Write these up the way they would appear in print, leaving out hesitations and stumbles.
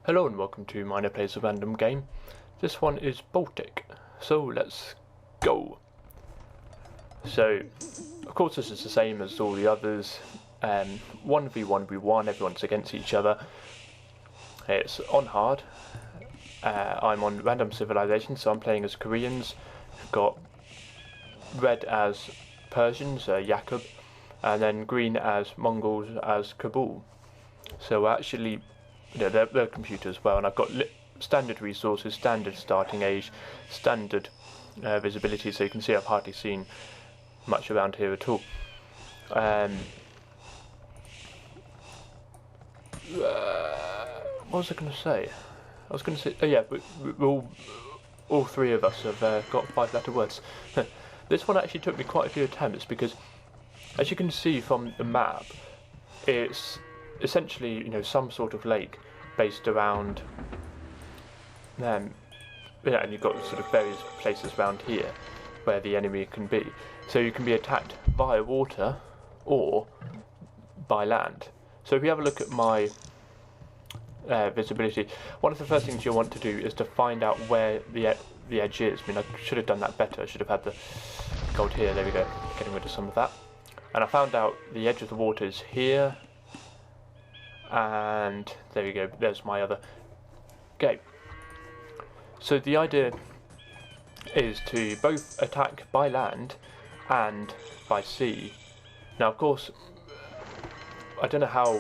Hello and welcome to Miner Plays a Random Game. This one is Baltic, so let's go. So, of course this is the same as all the others, 1v1v1, everyone's against each other. It's on hard. I'm on random civilization, so I'm playing as Koreans. We've got red as Persians, Yakub, and then green as Mongols as Kabul. So actually, they're computers as well, and I've got standard resources, standard starting age, standard visibility, so you can see I've hardly seen much around here at all. What was I going to say? I was going to say, oh yeah, all three of us have got 5-letter words. This one actually took me quite a few attempts because, as you can see from the map, it's essentially, some sort of lake based around and you've got sort of various places around here where the enemy can be. So you can be attacked via water or by land. So if we have a look at my visibility, one of the first things you'll want to do is to find out where the edge is. I should have done that better. I should have had the gold here. There we go, getting rid of some of that. And I found out the edge of the water is here, and there we go, there's my other gate. So the idea is to both attack by land and by sea. Now of course, I don't know how,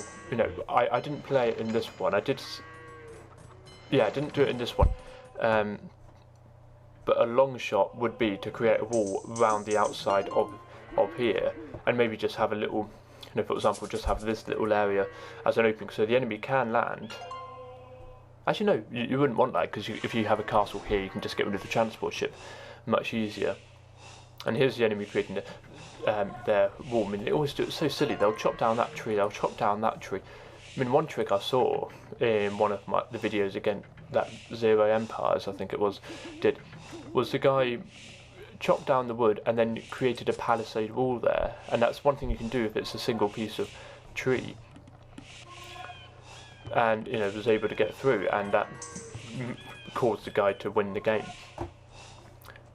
I didn't play it in this one. I didn't do it in this one. But a long shot would be to create a wall around the outside of here, and maybe just have a little, for example, just have this little area as an opening so the enemy can land. Actually no, you wouldn't want that, because if you have a castle here you can just get rid of the transport ship much easier. And here's the enemy creating their wall. They always do it so silly. They'll chop down that tree, they'll chop down that tree. One trick I saw in one of the videos again, that Zero Empires I think it was, was the guy chopped down the wood and then created a palisade wall there, and that's one thing you can do if it's a single piece of tree, and was able to get through, and that caused the guy to win the game.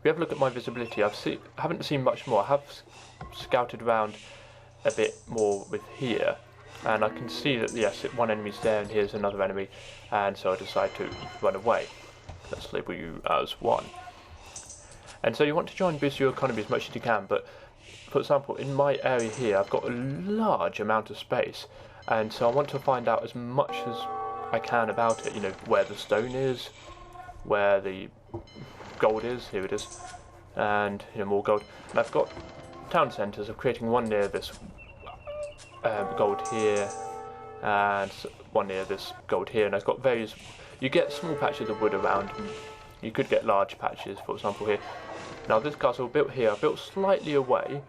We have a look at my visibility. Haven't seen much more. I have scouted around a bit more with here, and I can see that yes, one enemy's there and here's another enemy, and so I decide to run away. Let's label you as 1. And so you want to try and boost your economy as much as you can, but for example, in my area here, I've got a large amount of space, and so I want to find out as much as I can about it, where the stone is, where the gold is, here it is, and more gold. And I've got town centres. I'm creating one near this gold here, and one near this gold here, and I've got various, you get small patches of wood around, and you could get large patches, for example here. Now this castle built here, I built slightly away,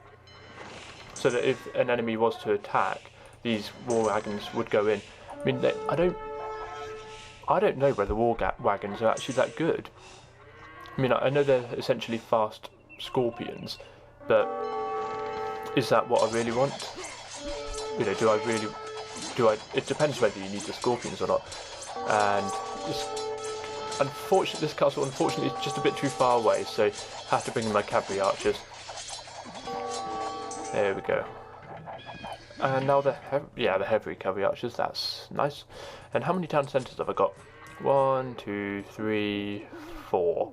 so that if an enemy was to attack, these war wagons would go in. I don't know whether war wagons are actually that good. I know they're essentially fast scorpions, but is that what I really want? It depends whether you need the scorpions or not. And this castle unfortunately is just a bit too far away, so I have to bring in my cavalry archers. There we go. And now the heavy cavalry archers, that's nice. And how many town centres have I got? 1, 2, 3, 4.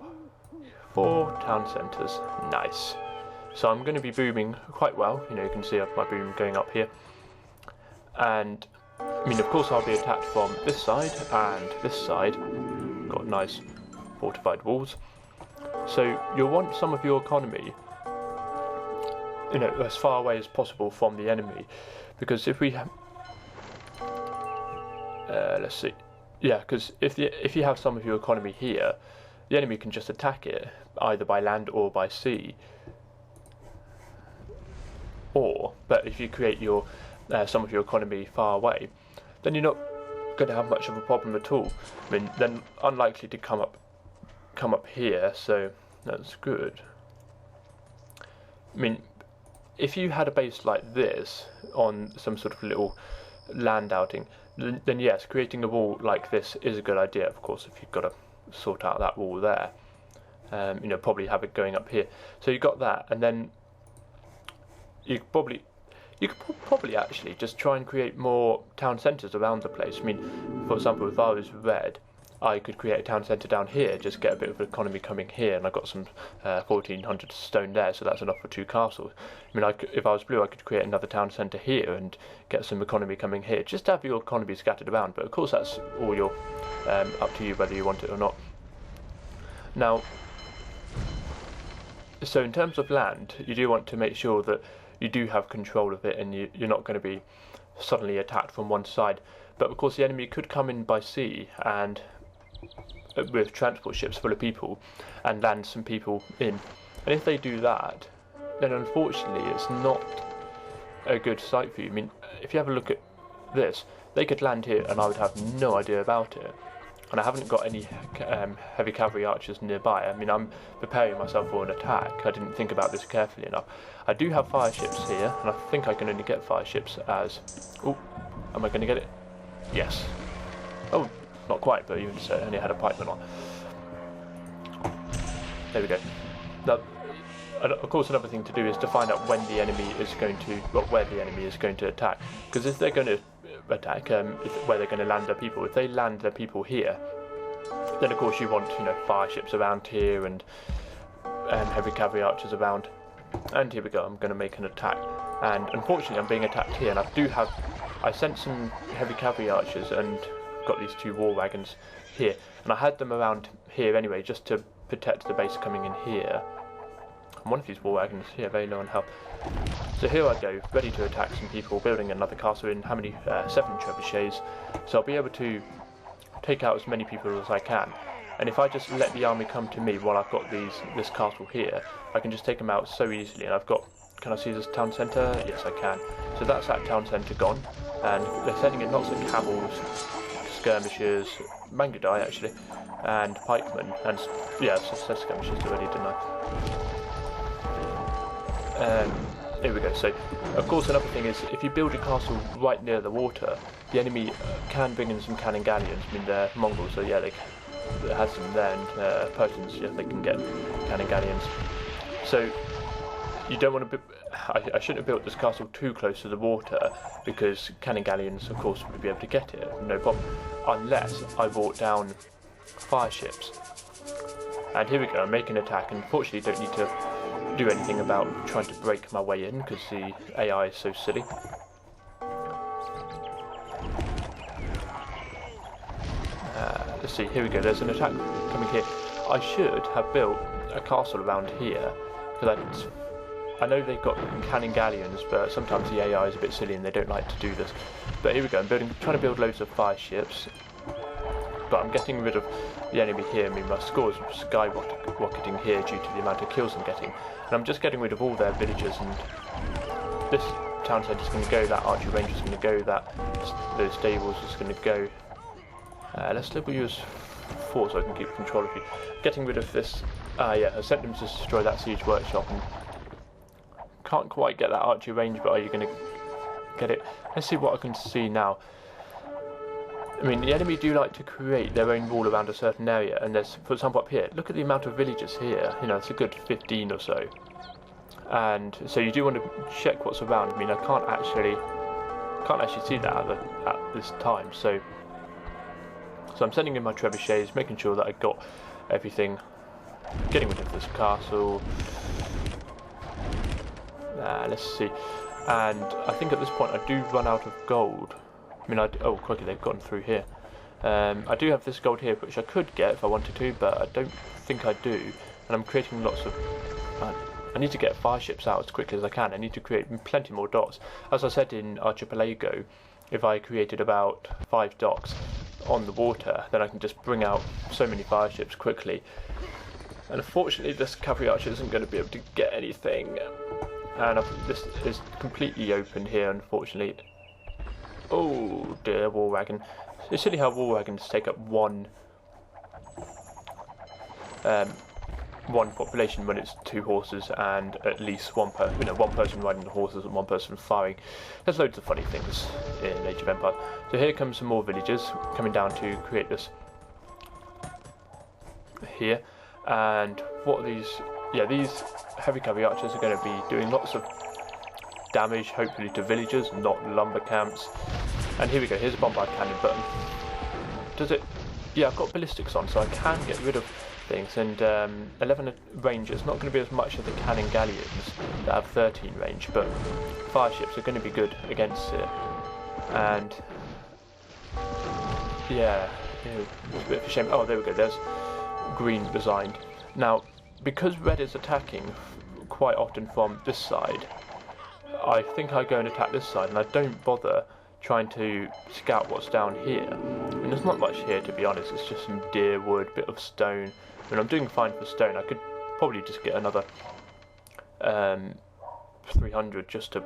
4 town centres, nice. So I'm going to be booming quite well, you can see my boom going up here. And, of course I'll be attacked from this side and this side. Got nice fortified walls. So you'll want some of your economy, as far away as possible from the enemy, because if we have, let's see, because if you have some of your economy here, the enemy can just attack it either by land or by sea. But if you create your some of your economy far away, then you're not going to have much of a problem at all. They're unlikely to come up here, so that's good. If you had a base like this on some sort of little land outing, then yes, creating a wall like this is a good idea. Of course, if you've got to sort out that wall there, you know, probably have it going up here. So you got that, and then you could probably actually just try and create more town centres around the place. I mean, for example, if I was red, I could create a town centre down here, just get a bit of economy coming here, and I've got some 1400 stone there, so that's enough for 2 castles. I mean, if I was blue, I could create another town centre here and get some economy coming here, just to have your economy scattered around, but of course that's all up to you whether you want it or not. Now, so in terms of land, you do want to make sure that you do have control of it, and you're not going to be suddenly attacked from one side. But of course the enemy could come in by sea and with transport ships full of people and land some people in, and if they do that, then unfortunately it's not a good sight for you. I mean, if you have a look at this, they could land here and I would have no idea about it, and I haven't got any heavy cavalry archers nearby. I mean, I'm preparing myself for an attack. I didn't think about this carefully enough. I do have fire ships here, and I think I can only get fire ships as... Oh, am I going to get it? Yes. Oh, not quite, but even so, I only had a pikeman on. There we go. Now, of course, another thing to do is to find out when the enemy is going to, well, where the enemy is going to attack. Because if they're going to attack, where they're going to land their people, if they land their people here, then of course you want, you know, fire ships around here and heavy cavalry archers around. And here we go. I'm going to make an attack, and unfortunately, I'm being attacked here. And I sent some heavy cavalry archers and got these 2 war wagons here, and I had them around here anyway, just to protect the base coming in here. And one of these war wagons here, very low on health. So here I go, ready to attack some people, building another castle in how many? 7 trebuchets. So I'll be able to take out as many people as I can. And if I just let the army come to me while I've got this castle here, I can just take them out so easily. And I've got, can I see this town centre? Yes, I can. So that's that town centre gone, and they're sending in lots of cavals, skirmishers, Mangudai actually, and pikemen, and yeah, I said skirmishers already, didn't I? Here we go. So, of course, another thing is, if you build a castle right near the water, the enemy can bring in some cannon galleons. I mean, they're Mongols, so yeah, they have some there, and Persians, yeah, they can get cannon galleons. So, you don't want to I shouldn't have built this castle too close to the water, because cannon galleons, of course, would be able to get it, no problem, unless I brought down fire ships. And here we go, I'm making an attack, and fortunately don't need to do anything about trying to break my way in, because the AI is so silly. Let's see, here we go, there's an attack coming here. I should have built a castle around here, because I know they've got cannon galleons, but sometimes the AI is a bit silly and they don't like to do this. But here we go, I'm trying to build loads of fire ships, but I'm getting rid of the enemy here. I mean, my scores are skyrocketing here due to the amount of kills I'm getting, and I'm just getting rid of all their villagers, and this town centre is going to go, that archery range is going to go, those stables is going to go. Let's use 4 so I can keep control of you. Getting rid of this, yeah, I sent them to destroy that siege workshop, and can't quite get that archery range, but are you going to get it? Let's see what I can see now. I mean, the enemy do like to create their own wall around a certain area, and there's, for example, up here, look at the amount of villagers here, you know, it's a good 15 or so. And so you do want to check what's around. I mean, I can't actually see that at this time, so I'm sending in my trebuchets, making sure that I got everything, getting rid of this castle. Let's see, and I think at this point I do run out of gold. I mean, oh, quickly, they've gotten through here. I do have this gold here, which I could get if I wanted to, but I don't think I do. And I'm creating lots of... I need to get fire ships out as quickly as I can. I need to create plenty more docks. As I said in Archipelago, if I created about 5 docks on the water, then I can just bring out so many fire ships quickly. And unfortunately, this cavalry archer isn't going to be able to get anything. And this is completely open here, unfortunately. Oh dear, war wagon. It's silly how war wagons take up one one population when it's 2 horses and at least one person riding the horses and one person firing. There's loads of funny things in Age of Empires. So here comes some more villagers coming down to create this here. And what are these? Yeah, these heavy cavalry archers are going to be doing lots of damage, hopefully to villagers, not lumber camps. And here we go, here's a bombard cannon button. Does it? Yeah, I've got ballistics on, so I can get rid of things. And 11 range is not going to be as much as the cannon galleons that have 13 range, but fire ships are going to be good against it. And yeah, it's a bit of a shame. Oh, there we go, there's green resigned. Now, because red is attacking quite often from this side, I think I go and attack this side, and I don't bother trying to scout what's down here. And there's not much here, to be honest. It's just some deer wood, bit of stone. I mean, I'm doing fine for stone. I could probably just get another 300 just to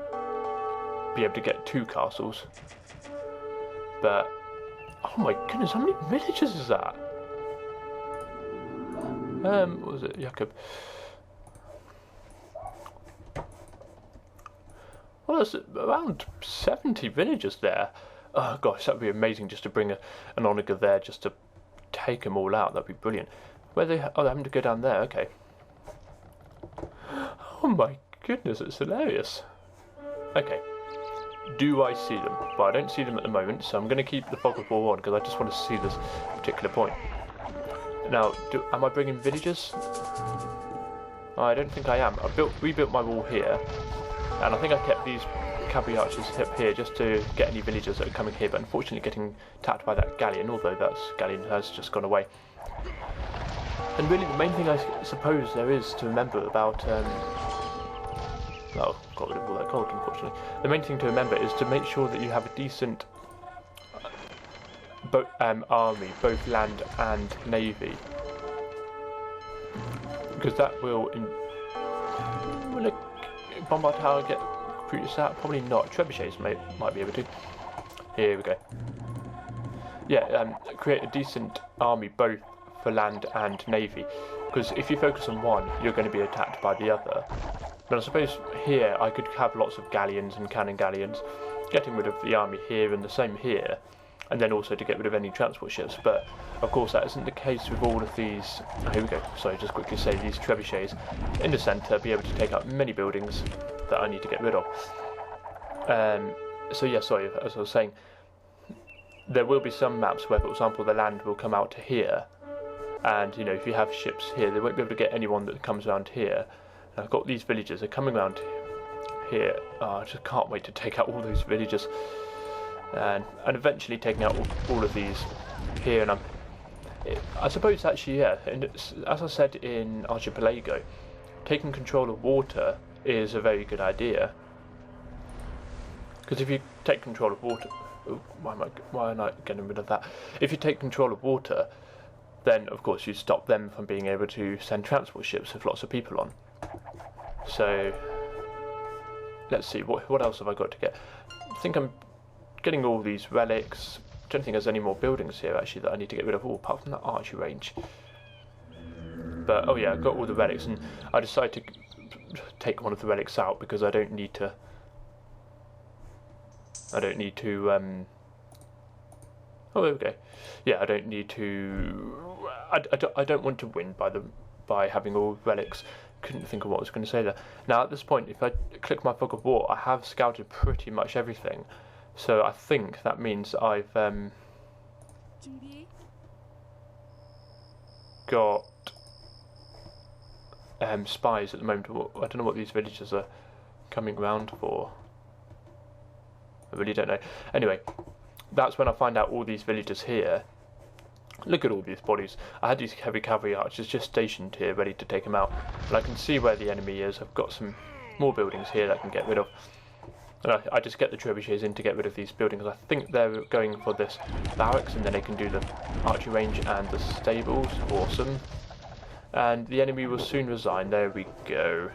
be able to get 2 castles. But oh my goodness, how many villages is that? What was it, Jakob? Well, there's around 70 villagers there. Oh gosh, that would be amazing just to bring an onager there, just to take them all out. That'd be brilliant. Where they? Oh, they're having to go down there. Okay. Oh my goodness, it's hilarious. Okay. Do I see them? Well, I don't see them at the moment, so I'm going to keep the fog of war on because I just want to see this particular point. Now, am I bringing villagers? Oh, I don't think I am. I rebuilt my wall here. And I think I kept these cavalry archers up here just to get any villagers that are coming here, but unfortunately getting attacked by that galleon, although that galleon has just gone away. And really the main thing I suppose there is to remember about, oh, got rid of all that gold unfortunately. The main thing to remember is to make sure that you have a decent army, both land and navy. Because that will bombard tower get recruits out? Probably not. Trebuchets might be able to. Here we go. Yeah, create a decent army both for land and navy. Because if you focus on one, you're going to be attacked by the other. But I suppose here I could have lots of galleons and cannon galleons, getting rid of the army here and the same here, and then also to get rid of any transport ships. But of course that isn't the case with all of these. Oh, here we go. Sorry, just quickly say these trebuchets in the centre be able to take up many buildings that I need to get rid of. So yeah, sorry, as I was saying, there will be some maps where, for example, the land will come out to here, and you know, if you have ships here, they won't be able to get anyone that comes around here. And I've got these villagers, they're coming around here. Oh, I just can't wait to take out all those villagers. And eventually taking out all of these here. And I suppose actually, yeah, and as I said in Archipelago, taking control of water is a very good idea. Because if you take control of water, oh, why am I getting rid of that? If you take control of water, then of course you stop them from being able to send transport ships with lots of people on. So let's see, what else have I got to get? I think I'm getting all these relics. I don't think there's any more buildings here actually that I need to get rid of, all apart from that archery range. But oh yeah, I've got all the relics, and I decided to take one of the relics out because I don't need to. Oh, there we go. Yeah, I don't need to. I don't want to win by having all relics. Couldn't think of what I was going to say there. Now at this point, if I click my fog of war, I have scouted pretty much everything. So I think that means I've got spies at the moment. I don't know what these villagers are coming round for. I really don't know. Anyway, that's when I find out all these villagers here. Look at all these bodies. I had these heavy cavalry archers just stationed here, ready to take them out. And I can see where the enemy is. I've got some more buildings here that I can get rid of. And I just get the trebuchets in to get rid of these buildings. I think they're going for this barracks, and then they can do the archery range and the stables. Awesome. And the enemy will soon resign. There we go.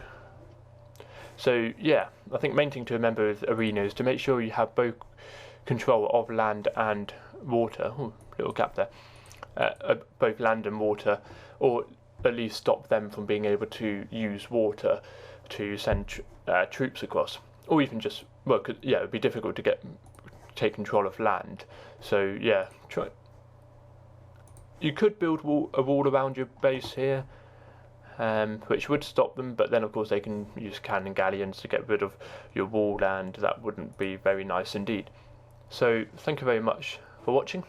So yeah, I think main thing to remember with arena is to make sure you have both control of land and water. Ooh, little gap there. Both land and water, or at least stop them from being able to use water to send troops across, or even just, well, yeah, it'd be difficult to take control of land. So yeah, you could build a wall around your base here, which would stop them, but then of course they can use cannon galleons to get rid of your wall, and that wouldn't be very nice indeed. So thank you very much for watching.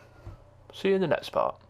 See you in the next part.